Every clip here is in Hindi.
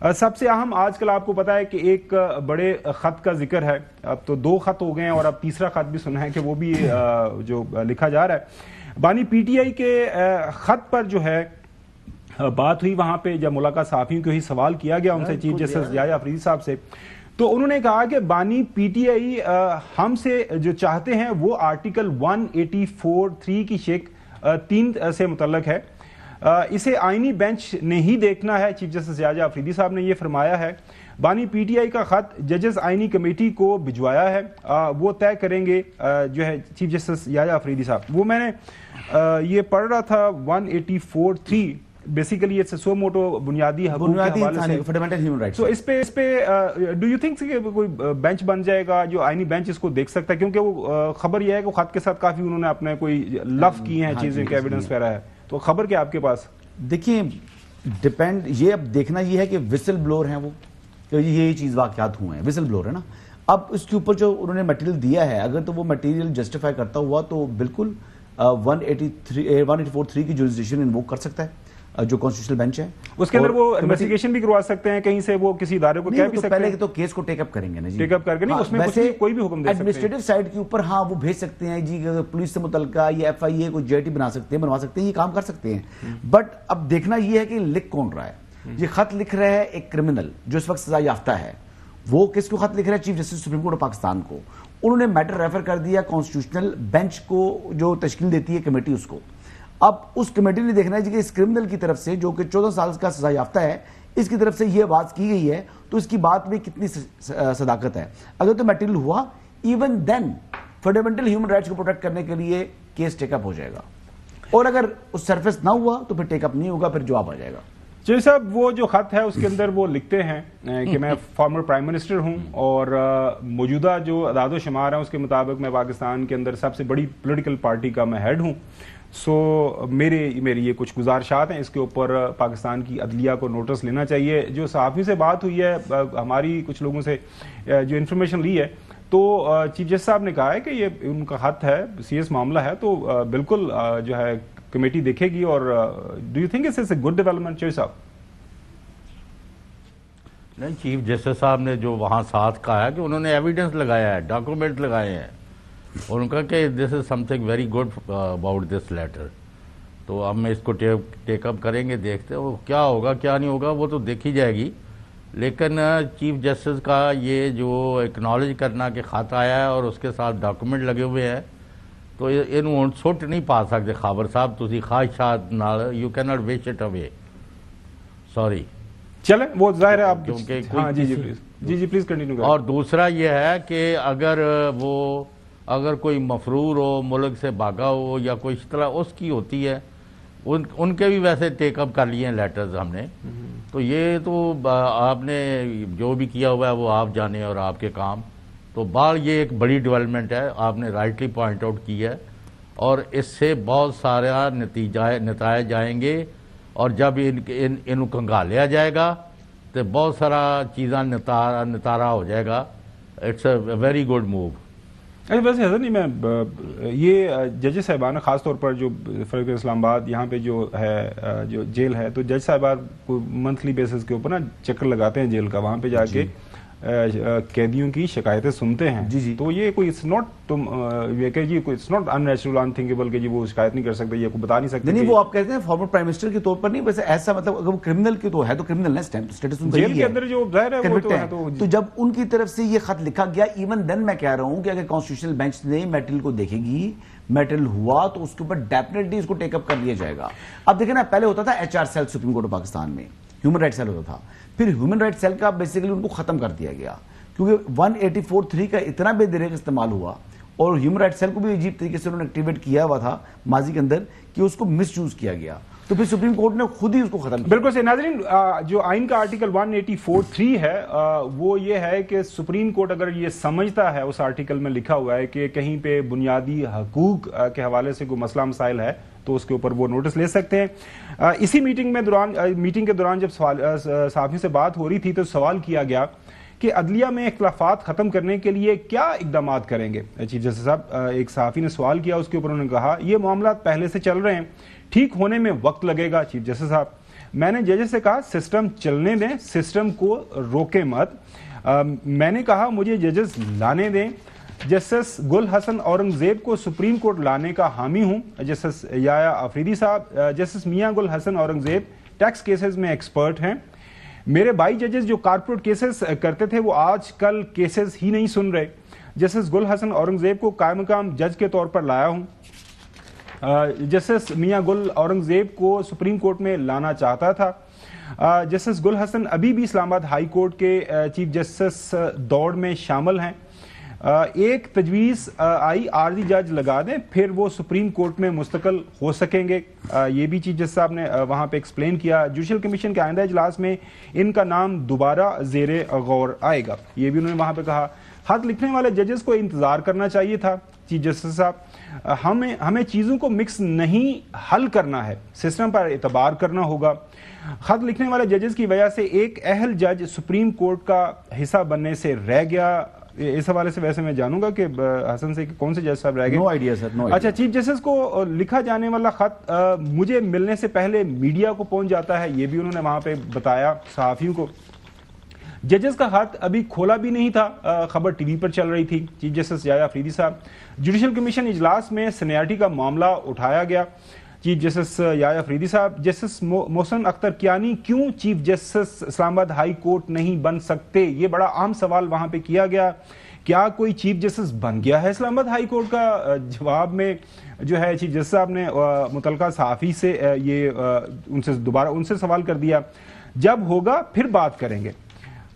सबसे अहम आजकल आपको पता है कि एक बड़े खत का जिक्र है। अब तो 2 खत हो गए हैं और अब तीसरा खत भी सुना है कि वो भी जो लिखा जा रहा है। बानी पीटीआई के खत पर जो है बात हुई, वहां पे जब मुलाकात सहाफियों की हुई, सवाल किया गया उनसे चीफ जस्टिस याया अफरीदी साहब से, तो उन्होंने कहा कि बानी पीटीआई हमसे जो चाहते हैं वो आर्टिकल 184(3) की शेख 3 से मुतल्लक है। इसे आईनी बेंच ने ही देखना है। चीफ जस्टिस याया अफरीदी साहब ने यह फरमाया है। बानी पीटीआई का खत जजेस आईनी कमेटी को भिजवाया है, वो तय करेंगे जो है चीफ जस्टिस याया अफरीदी साहब। वो मैंने ये पढ़ रहा था 184(3) बेसिकली इट्स सो मोटो बुनियादी हकूक के हवाले से, फंडामेंटल ह्यूमन राइट्स। तो इस पे डू यू थिंक कि कोई बेंच बन जाएगा जो आईनी बेंच इसको देख सकता है? क्योंकि वो खबर यह है कि खत के साथ काफी उन्होंने अपने कोई लफ की हैं चीजें के एविडेंस वगैरह है, तो खबर क्या आपके पास? देखिए डिपेंड, ये अब देखना ये है कि विसल ब्लोअर हैं वो, तो ये चीज वाकयात हुए हैं, विसल ब्लोअर है ना। अब इसके ऊपर जो उन्होंने मटेरियल दिया है, अगर तो वो मटेरियल जस्टिफाई करता हुआ तो बिल्कुल 184(3) की जुरिसडिक्शन इन्वोक कर सकता है जो कॉन्स्टिट्यूशनल बेंच है। उसके अंदर वो इन्वेस्टिगेशन भी करवा सकते हैं, कहीं से वो किसी इदारे को कह भी सकते हैं। पहले तो केस को टेकअप करेंगे ना जी, टेकअप करके नहीं, उसमें वैसे कोई भी हुक्म दे सकते हैं। एडमिनिस्ट्रेटिव साइड के ऊपर हाँ वो भेज सकते हैं जी, पुलिस से मुतल्लिका या FIA को JIT बना सकते हैं, बनवा सकते हैं, ये काम कर सकते हैं। बट अब देखना ये है कि लिख कौन रहा है। ये खत लिख रहा है एक क्रिमिनल जो इस वक्त सजा याफ्ता है। वो किसको खत लिख रहा है? Chief justice supreme Court of Pakistan को। उन्होंने मैटर रेफर कर दिया कॉन्स्टिट्यूशनल बेंच को, जो तश्कील देती है कमेटी उसको। अब उस कमेटी ने देखना है कि इस क्रिमिनल की तरफ से जो कि 14 साल का सजा याफ्ता है, इसकी तरफ से ये आवाज की गई है, तो इसकी बात में कितनी सदाकत है। अगर तो मटेरियल हुआ, even then fundamental human rights को प्रोटेक्ट करने के लिए केस टेकअप हो जाएगा, और अगर उस सरफेस ना हुआ तो फिर टेकअप नहीं होगा, फिर जवाब आ जाएगा। जी साहब, वो जो खत है उसके अंदर वो लिखते हैं कि मैं फॉर्मर प्राइम मिनिस्टर हूं और मौजूदा जो अदाद शुमार है उसके मुताबिक मैं पाकिस्तान के अंदर सबसे बड़ी पॉलिटिकल पार्टी का मैं हेड हूं। सो मेरी ये कुछ गुजारिशात हैं, इसके ऊपर पाकिस्तान की अदलिया को नोटिस लेना चाहिए। जो सहाफ़ियों से बात हुई है, हमारी कुछ लोगों से जो इन्फॉर्मेशन ली है, तो चीफ जस्टिस साहब ने कहा है कि ये उनका खत है, सीरियस मामला है, तो बिल्कुल जो है कमेटी देखेगी। और do you think it's a good development? Choi साहब नहीं, चीफ जस्टिस साहब ने जो वहाँ साथ कहा है कि उन्होंने एविडेंस लगाया है, डॉक्यूमेंट लगाए हैं, और उनका कि this is something very good about this letter. तो अब मैं इसको टेकअप करेंगे, देखते हैं वो क्या होगा क्या नहीं होगा, वो तो देखी जाएगी। लेकिन चीफ जस्टिस का ये जो एक्नॉलेज करना कि खत आया है और उसके साथ डॉक्यूमेंट लगे हुए हैं, तो इन सुट नहीं पा सकते खाबर साहब, तुसी ख्वाहिशात नाल you can not wish it away, sorry. चले वो जाहिर है आप, क्योंकि हाँ, जी प्लीज कंटिन्यू करें। और दूसरा ये है कि अगर कोई मफरूर हो, मुल्क से भागा हो या कोई इस तरह उसकी होती है, उनके भी वैसे टेकअप कर लिए हैं लेटर्स हमने। तो ये तो आपने जो भी किया हुआ है वो आप जाने और आपके काम। तो बाल ये एक बड़ी डेवलपमेंट है, आपने राइटली पॉइंट आउट की है, और इससे बहुत सारा नतीजे जाएंगे, और जब इनको कंगालिया जाएगा तो बहुत सारा चीज़ा नितारा हो जाएगा। It's a very good move. अरे वैसे हजर नहीं, मैं ये जज साहिबान खास तौर पर जो फरीद इस्लामाबाद यहाँ पे जो है जो जेल है, तो जज साहिबान को मंथली बेसिस के ऊपर ना चक्कर लगाते हैं जेल का, वहाँ पे जाके कैदियों की शिकायतें सुनते हैं। जी। तो ये कोई इट्स नॉट जी कोई इट्स नॉट अननेचुरल अनथिंकेबल कि जी वो शिकायत नहीं कर सकते, ये को बता नहीं सकते। नहीं, वो आप कहते हैं फॉर्मर प्राइम मिनिस्टर के तौर पर नहीं, वैसे ऐसा मतलब अगर वो क्रिमिनल की तो है, तो क्रिमिनल ना स्टेटस उनका जेल के अंदर जो जाहिर है वो तो जब उनकी तरफ से ये खत लिखा गया, इवन देन मैं कह रहा हूं कि अगर कॉन्स्टिट्यूशनल बेंच ने मटेरियल को देखेगी, मटेरियल हुआ तो उसके ऊपर डेफिनेटली इसको टेकअप कर लिया जाएगा। अब देखें ना, पहले होता था HR cell Supreme Court of Pakistan में, ह्यूमन राइट सेल होता था, फिर ह्यूमन राइट सेल का बेसिकली उनको खत्म कर दिया गया, क्योंकि 184(3) का इतना बेदरेक इस्तेमाल हुआ, और ह्यूमन राइट सेल को भी अजीब तरीके से उन्होंने एक्टिवेट किया हुआ था माजी के अंदर, कि उसको मिसयूज किया गया, तो फिर सुप्रीम कोर्ट ने खुद ही उसको खत्म किया। बिल्कुल से नाज़रीन, जो आइन का आर्टिकल 184(3) है, वो ये है कि सुप्रीम कोर्ट अगर ये समझता है, उस आर्टिकल में लिखा हुआ है कि कहीं पे बुनियादी हकूक के हवाले से कोई मसला मसाइल है, तो उसके ऊपर वो नोटिस ले सकते हैं। इसी मीटिंग के दौरान जब सहाफ़ियों से बात हो रही थी, तो सवाल किया गया कि अदलिया में इख्तिलाफात खत्म करने के लिए क्या इकदाम करेंगे। चीफ जस्टिस साहब, एक सहाफ़ी ने सवाल किया, उसके ऊपर उन्होंने कहा ये मामला पहले से चल रहे हैं, ठीक होने में वक्त लगेगा। चीफ जस्टिस साहब, मैंने जजेस से कहा सिस्टम चलने दें, सिस्टम को रोके मत। मैंने कहा मुझे जजेस लाने दें। जस्टिस गुल हसन औरंगजेब को सुप्रीम कोर्ट लाने का हामी हूं। जस्टिस याया अफरीदी साहब, जस्टिस मियां गुल हसन औरंगजेब टैक्स केसेस में एक्सपर्ट हैं। मेरे भाई जजेस जो कारपोरेट केसेस करते थे वो आजकल केसेस ही नहीं सुन रहे। जस्टिस गुल हसन औरंगजेब को कायम मकाम जज के तौर पर लाया हूं। जस्टिस मियां गुल औरंगजेब को सुप्रीम कोर्ट में लाना चाहता था। जस्टिस गुल हसन अभी भी इस्लामाबाद हाई कोर्ट के चीफ जस्टिस दौड़ में शामिल हैं। एक तजवीज़ आई आर्जी जज लगा दें, फिर वो सुप्रीम कोर्ट में मुस्तकिल हो सकेंगे। ये भी चीफ जज साहब ने वहाँ पे एक्सप्लेन किया। जुडिशल कमीशन के आइंदा इजलास में इनका नाम दोबारा ज़ेरे गौर आएगा, ये भी उन्होंने वहाँ पे कहा। खत लिखने वाले जजेस को इंतज़ार करना चाहिए था। चीफ जस्टिस साहब, हमें चीज़ों को मिक्स नहीं हल करना है, सिस्टम पर एतबार करना होगा। खत लिखने वाले जजेस की वजह से एक अहल जज सुप्रीम कोर्ट का हिस्सा बनने से रह गया। इस हवाले से वैसे मैं जानूंगा कि हसन से कौन से जज साहब रह गए। No idea sir, no idea. अच्छा, चीफ जस्टिस को लिखा जाने वाला खत मुझे मिलने से पहले मीडिया को पहुंच जाता है, ये भी उन्होंने वहां पे बताया सहाफियों को। जजेस का खत अभी खोला भी नहीं था, खबर टीवी पर चल रही थी। चीफ जस्टिस याया अफरीदी साहब, जुडिशल कमीशन इजलास में सीनियरिटी का मामला उठाया गया। चीफ जस्टिस याया अफरीदी साहब, जस्टिस मोहसिन अख्तर कियानी क्यों chief justice Islamabad high court नहीं बन सकते? ये बड़ा आम सवाल वहां पे किया गया। क्या कोई चीफ जस्टिस बन गया है इस्लामाबाद हाई कोर्ट का? जवाब में जो है चीफ जस्टिस साहब ने मुतलका सहाफ़ी से ये उनसे सवाल कर दिया, जब होगा फिर बात करेंगे।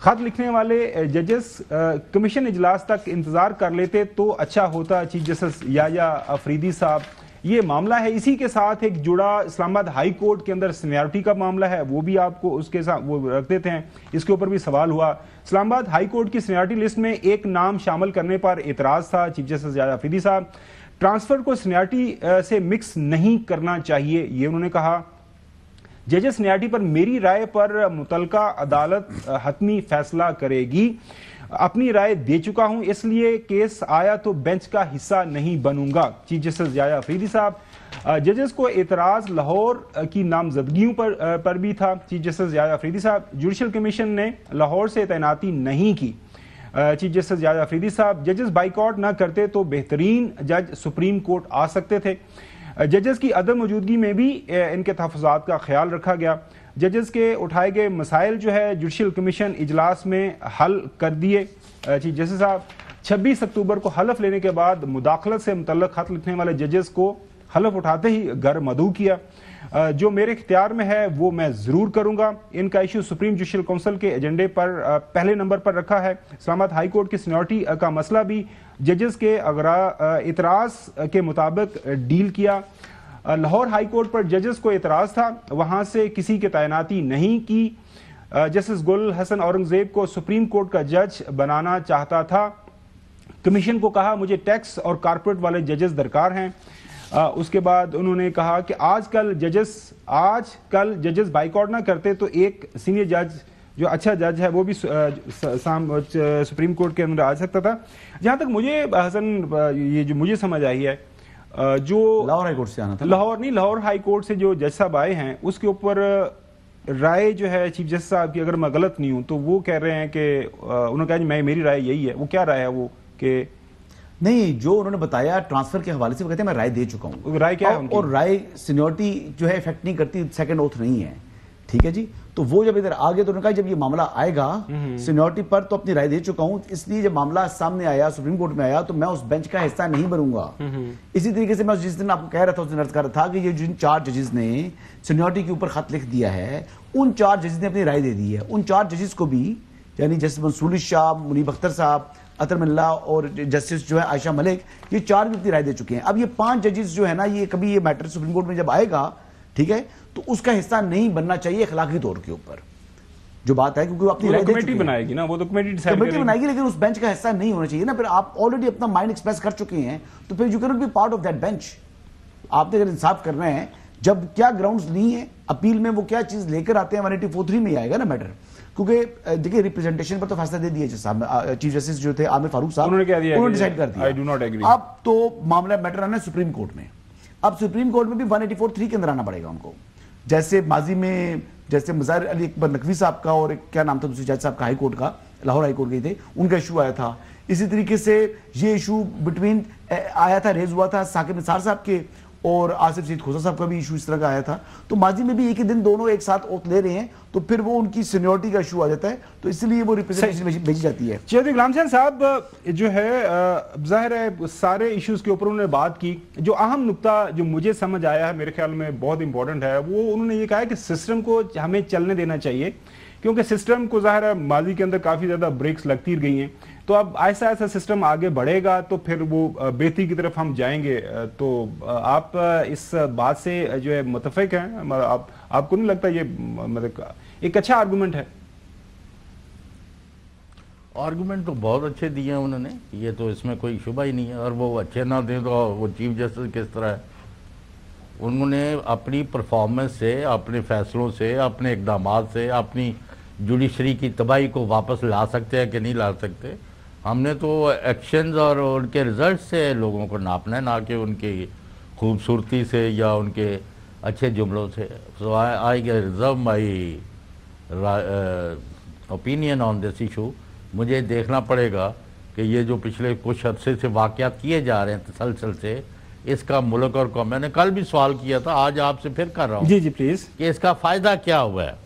खत लिखने वाले जजेस कमीशन इजलास तक इंतजार कर लेते तो अच्छा होता। चीफ जस्टिस याया अफरीदी साहब, ये मामला है, इसी के साथ एक जुड़ा इस्लामाबाद हाई कोर्ट के अंदर सीनियरिटी का मामला है, वो भी आपको उसके साथ वो रख देते हैं। इसके ऊपर भी सवाल हुआ। इस्लामाबाद हाई कोर्ट की सीनियरिटी लिस्ट में एक नाम शामिल करने पर एतराज था। चीफ जस्टिस याया अफरीदी साहब, ट्रांसफर को सीनियरिटी से मिक्स नहीं करना चाहिए, ये उन्होंने कहा। जजेस सीनियरिटी पर मेरी राय पर मुतलका अदालत हतमी फैसला करेगी। अपनी राय दे चुका हूं, इसलिए केस आया तो बेंच का हिस्सा नहीं बनूंगा। चीफ जस्टिस याया अफरीदी साहब, जजेस को एतराज लाहौर की नामजदगियों पर भी था। चीफ जस्टिस याया अफरीदी साहब, जुडिशल कमीशन ने लाहौर से तैनाती नहीं की। चीफ जस्टिस याया अफरीदी साहब, जजेस बाइकआउट ना करते तो बेहतरीन जज सुप्रीम कोर्ट आ सकते थे। जजेस की अदम मौजूदगी में भी इनके तहफ़्फ़ुज़ात का ख्याल रखा गया। जजेस के उठाए गए मसाइल जो है जुडिशल कमीशन इजलास में हल कर दिए। चीफ जस्टिस साहब, 26 अक्टूबर को हलफ लेने के बाद मुदाखलत से मुतल्लक खत लिखने वाले जजेस को हलफ उठाते ही घर मदऊ किया। जो मेरे इख्तियार में है वो मैं जरूर करूंगा। इनका इशू सुप्रीम जुडिशल काउंसिल के एजेंडे पर पहले नंबर पर रखा है। इस्लामाबाद हाई कोर्ट की सीनियरिटी का मसला भी जजेस के इतराज के मुताबिक डील किया। लाहौर हाई कोर्ट पर जजेस को इतराज था, वहां से किसी की तैनाती नहीं की। जस्टिस गुल हसन औरंगजेब को सुप्रीम कोर्ट का जज बनाना चाहता था। कमीशन को कहा मुझे टैक्स और कारपोरेट वाले जजेस दरकार हैं। उसके बाद उन्होंने कहा कि आजकल जजेस बाइकआउट ना करते तो एक सीनियर जज जो अच्छा जज है वो भी सुप्रीम कोर्ट के अंदर आ सकता था। जहां तक मुझे हसन ये जो मुझे समझ आई है, जो लाहौर हाई कोर्ट से आना था, लाहौर हाई कोर्ट से जो जज साहब आए हैं उसके ऊपर राय जो है चीफ जस्टिस साहब की, अगर मैं गलत नहीं हूं तो वो कह रहे हैं कि उन्होंने कहा मेरी राय यही है। वो क्या राय है वो कि नहीं, जो उन्होंने बताया ट्रांसफर के हवाले से, वो कहते हैं मैं राय दे चुका हूं। राय क्या है? और राय सीनियरिटी जो है इफेक्ट नहीं करती, सेकंड ओथ नहीं है, ठीक है जी। तो वो जब इधर आ गए तो उन्होंने कहा जब ये मामला आएगा सीनियरिटी पर तो अपनी राय दे चुका हूं, इसलिए जब मामला सामने आया सुप्रीम कोर्ट में आया तो मैं उस बेंच का हिस्सा नहीं बनूंगा। इसी तरीके से मैं जिस दिन आपको कह रहा था उस दिन अर्ज कर रहा था कि ये जिन 4 जजेस ने सीनियरिटी के ऊपर खत लिख दिया है, उन 4 जजेस ने अपनी राय दे दी है। उन 4 जजेस को भी, यानी जस्टिस मंसूरी शाह, मुनीब अख्तर साहब, अतर मिल्ला और जस्टिस जो है आयशा मलिक, ये 4 भी अपनी राय दे चुके हैं। अब ये 5 जजेस जो है ना, ये कभी ये मैटर सुप्रीम कोर्ट में जब आएगा, ठीक है, तो उसका हिस्सा नहीं बनना चाहिए अखलाकी तौर के ऊपर जो बात है, क्योंकि वो अपनी राय कमेटी बनाएगी ना, वो तो कमेटी बनाएगी, लेकिन उस बेंच का हिस्सा नहीं होना चाहिए ना। फिर आप ऑलरेडी अपना माइंड एक्सप्रेस कर चुके हैं तो फिर you can not be part of that bench. आपने अगर इंसाफ कर रहे हैं, जब क्या ग्राउंड्स नहीं है अपील में, वो क्या चीज लेकर आते हैं 184(3) में आएगा ना मैटर, क्योंकि देखिए रिप्रेजेंटेशन पर तो फैसला दे दिया चीफ जस्टिस जो थे आमिर फारूक साहब, उन्होंने डिसाइड कर दिया। I do not agree. अब तो मामला मैटर आना है सुप्रीम कोर्ट में। अब सुप्रीम कोर्ट में भी 184(3) के अंदर आना पड़ेगा उनको। जैसे माजी में जैसे मज़ाहिर अली अकबर नकवी साहब का और क्या नाम था दूसरे जज साहब का, हाई कोर्ट का, लाहौर हाई कोर्ट गए थे, उनका इशू आया था। इसी तरीके से ये इशू बिटवीन आया था, रेज हुआ था साकिब निसार साहब के और आसिफ सईद खोसा साहब का भी इशू इस तरह का आया था। तो माजी में भी एक ही दिन दोनों एक साथ ओथ ले रहे हैं, तो फिर वो उनकी सीनियरिटी का इशू आ जाता है, तो इसलिए वो रिप्रेजेंटेशन भेजी जाती है। चौधरी गुलाम हुसैन साहब जो है जाहिर है सारे इश्यूज के ऊपर उन्होंने बात की। जो अहम नुक्ता जो मुझे समझ आया है, मेरे ख्याल में बहुत इंपॉर्टेंट है, वो उन्होंने ये कहा है कि सिस्टम को हमें चलने देना चाहिए, क्योंकि सिस्टम को जाहिर है माजी के अंदर काफ़ी ज़्यादा ब्रेक्स लगती गई हैं। तो अब ऐसा ऐसा सिस्टम आगे बढ़ेगा तो फिर वो बेहतरी की तरफ हम जाएंगे। तो आप इस बात से जो है मुतफिक हैं? आपको नहीं लगता ये मतलब एक अच्छा आर्गूमेंट है? आर्गूमेंट तो बहुत अच्छे दिए हैं उन्होंने, ये तो इसमें कोई शुबा ही नहीं है। और वो अच्छे ना दें तो वो चीफ जस्टिस किस तरह है? उन्होंने अपनी परफॉर्मेंस से, अपने फैसलों से, अपने इकदाम से अपनी जुडिशरी की तबाही को वापस ला सकते हैं कि नहीं ला सकते। हमने तो एक्शंस और उनके रिजल्ट से लोगों को नापना है, ना कि उनकी खूबसूरती से या उनके अच्छे जुमलों से। So I reserve my opinion on this issue. मुझे देखना पड़ेगा कि ये जो पिछले कुछ अर्से से वाक़यात किए जा रहे हैं तसलसल से, इसका मुल्क और कौम, मैंने कल भी सवाल किया था, आज आपसे फिर कर रहा हूँ जी जी प्लीज़, कि इसका फ़ायदा क्या हुआ है।